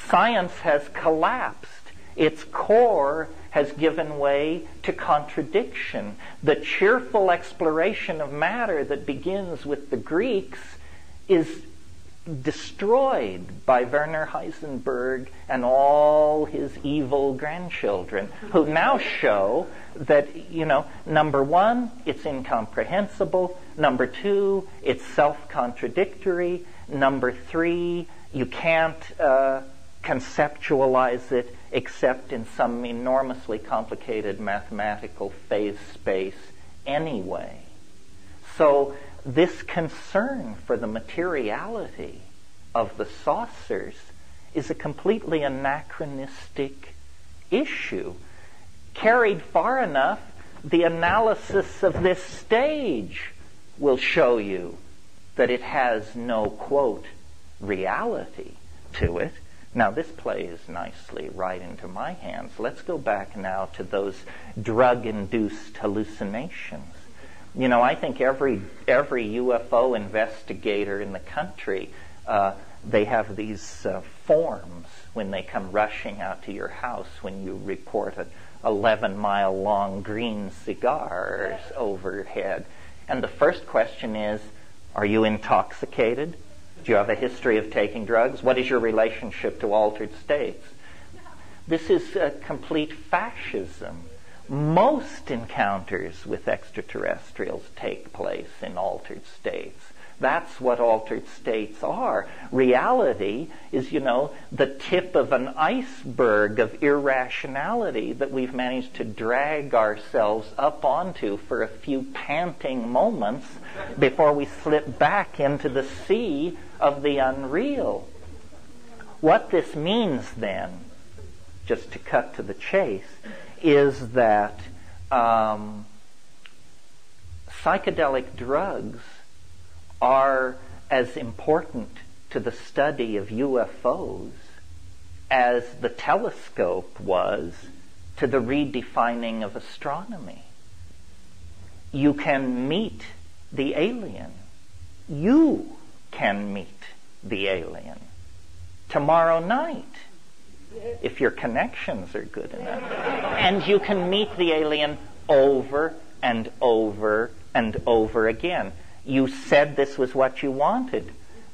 Science has collapsed. Its core has given way to contradiction. The cheerful exploration of matter that begins with the Greeks is destroyed by Werner Heisenberg and all his evil grandchildren, who now show that, number one, it's incomprehensible. Number two, it's self-contradictory. Number three, you can't conceptualize it except in some enormously complicated mathematical phase space anyway. So this concern for the materiality of the saucers is a completely anachronistic issue. Carried far enough, the analysis of this stage will show you that it has no, quote, reality to it. Now, this plays nicely right into my hands. Let's go back now to those drug-induced hallucinations. I think every UFO investigator in the country, they have these forms when they come rushing out to your house when you report an 11-mile-long green cigar overhead. And the first question is, are you intoxicated? Do you have a history of taking drugs? What is your relationship to altered states? This is complete fascism. Most encounters with extraterrestrials take place in altered states. That's what altered states are. Reality is, the tip of an iceberg of irrationality that we've managed to drag ourselves up onto for a few panting moments before we slip back into the sea of the unreal. What this means then, just to cut to the chase, is that psychedelic drugs are as important to the study of UFOs as the telescope was to the redefining of astronomy. You can meet the alien. You can meet the alien tomorrow night, if your connections are good enough. And you can meet the alien over and over and over again. You said this was what you wanted.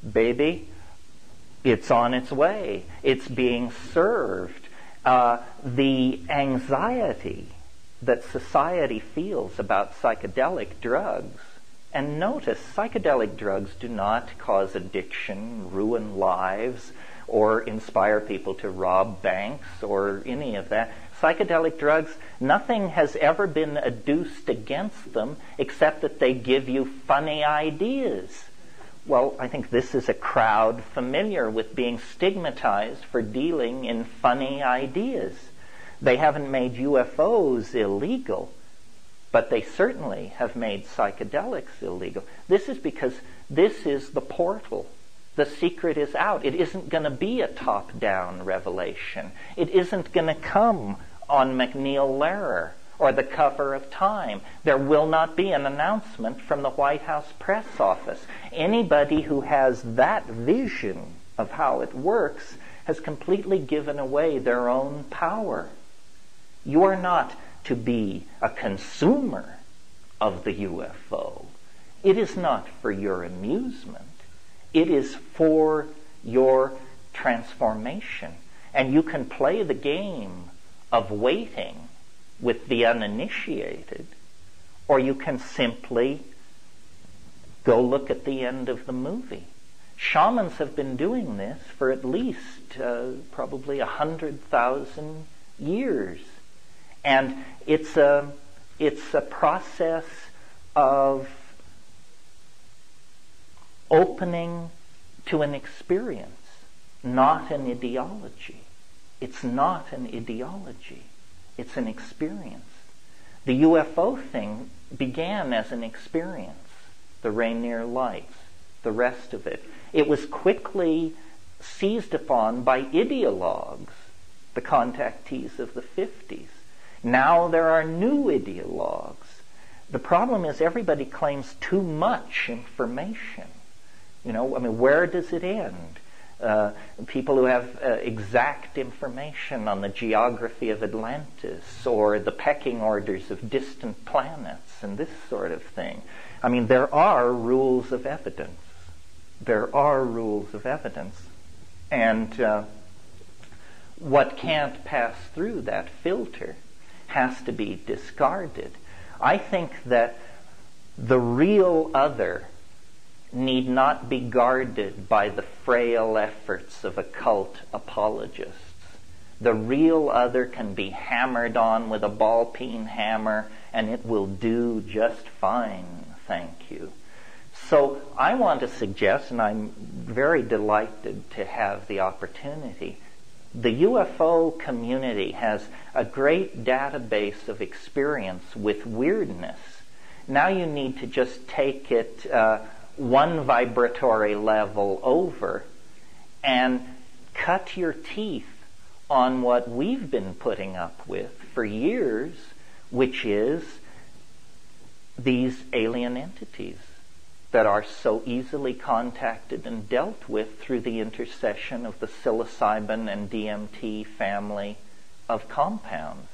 Baby, it's on its way. It's being served. The anxiety that society feels about psychedelic drugs, and notice, psychedelic drugs do not cause addiction, ruin lives, or inspire people to rob banks or any of that. Psychedelic drugs, nothing has ever been adduced against them except that they give you funny ideas. Well, I think this is a crowd familiar with being stigmatized for dealing in funny ideas. They haven't made UFOs illegal, but they certainly have made psychedelics illegal. This is because this is the portal. The secret is out. It isn't going to be a top-down revelation. It isn't going to come on McNeil Lehrer or the cover of Time. There will not be an announcement from the White House press office. Anybody who has that vision of how it works has completely given away their own power. You are not to be a consumer of the UFO. It is not for your amusement. It is for your transformation. And you can play the game of waiting with the uninitiated, or you can simply go look at the end of the movie. Shamans have been doing this for at least probably 100,000 years. And it's a process of opening to an experience, not an ideology. It's not an ideology. It's an experience. The UFO thing began as an experience. The Rainier Lights, the rest of it. It was quickly seized upon by ideologues, the contactees of the 50s. Now there are new ideologues. The problem is everybody claims too much information. Where does it end? people who have exact information on the geography of Atlantis or the pecking orders of distant planets and this sort of thing. I mean, there are rules of evidence. There are rules of evidence. And what can't pass through that filter has to be discarded. I think that the real other need not be guarded by the frail efforts of occult apologists. The real other can be hammered on with a ball-peen hammer, and it will do just fine, thank you. So I want to suggest, and I'm very delighted to have the opportunity, the UFO community has a great database of experience with weirdness. Now you need to just take it one vibratory level over and cut your teeth on what we've been putting up with for years, which is these alien entities that are so easily contacted and dealt with through the intercession of the psilocybin and DMT family of compounds.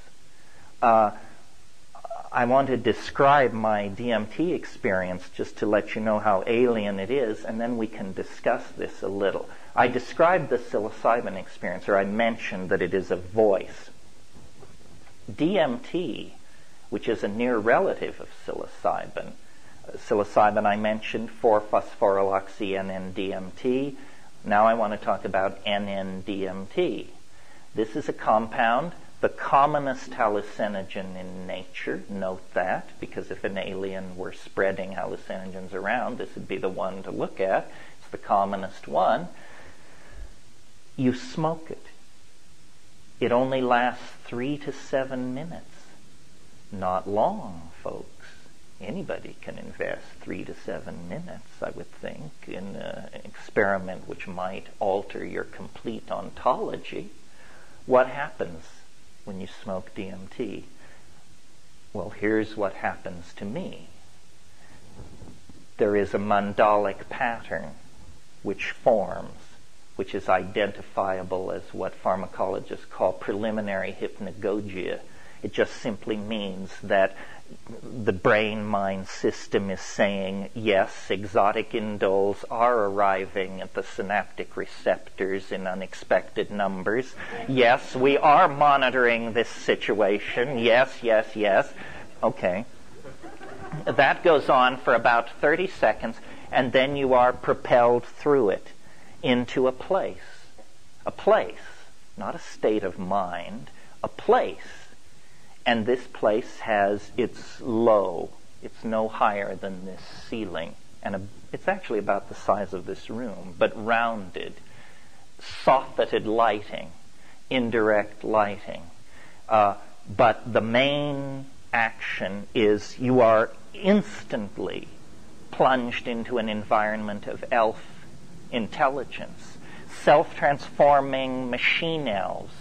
I want to describe my DMT experience just to let you know how alien it is, and then we can discuss this a little. I described the psilocybin experience, or I mentioned that it is a voice. DMT, which is a near relative of psilocybin, I mentioned 4-phosphoryloxy-NN-DMT. Now I want to talk about NN-DMT. This is a compound, the commonest hallucinogen in nature. Note that, because if an alien were spreading hallucinogens around, this would be the one to look at. It's the commonest one. You smoke it. It only lasts 3 to 7 minutes. Not long, folks. Anybody can invest 3 to 7 minutes, I would think, in an experiment which might alter your complete ontology. What happens when you smoke DMT? Well, here's what happens to me. There is a mandalic pattern which forms, which is identifiable as what pharmacologists call preliminary hypnagogia. It just simply means that the brain-mind system is saying, yes, exotic indoles are arriving at the synaptic receptors in unexpected numbers. Yes, we are monitoring this situation. Yes, yes, yes. Okay. That goes on for about 30 seconds, and then you are propelled through it into a place. A place, not a state of mind, a place. And this place has its low. It's no higher than this ceiling. And it's actually about the size of this room, but rounded, soffitted lighting, indirect lighting. But the main action is you are instantly plunged into an environment of elf intelligence. Self-transforming machine elves,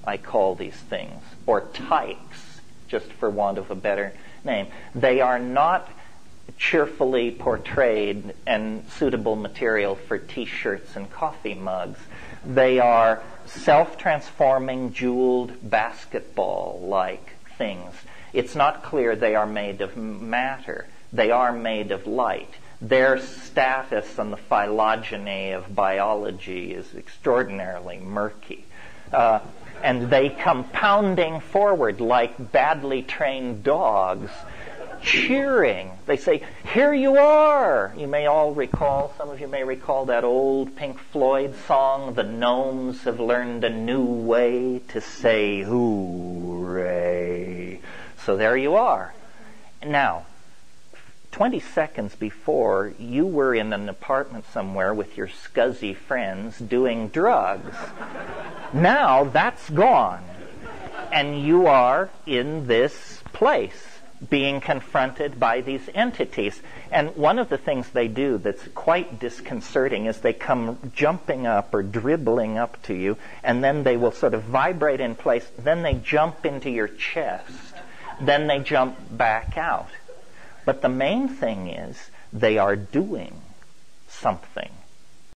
I call these things, or tykes, just for want of a better name. They are not cheerfully portrayed and suitable material for T-shirts and coffee mugs. They are self-transforming, jeweled basketball-like things. It's not clear they are made of matter. They are made of light. Their status on the phylogeny of biology is extraordinarily murky. And they come pounding forward like badly trained dogs, cheering. They say, "Here you are!" You may all recall, some of you may recall that old Pink Floyd song, "The Gnomes Have Learned a New Way to Say Hooray." So there you are. Now, 20 seconds before, you were in an apartment somewhere with your scuzzy friends doing drugs. Now that's gone. And you are in this place being confronted by these entities. And one of the things they do that's quite disconcerting is they come jumping up or dribbling up to you, and then they will sort of vibrate in place. Then they jump into your chest. Then they jump back out. But the main thing is they are doing something.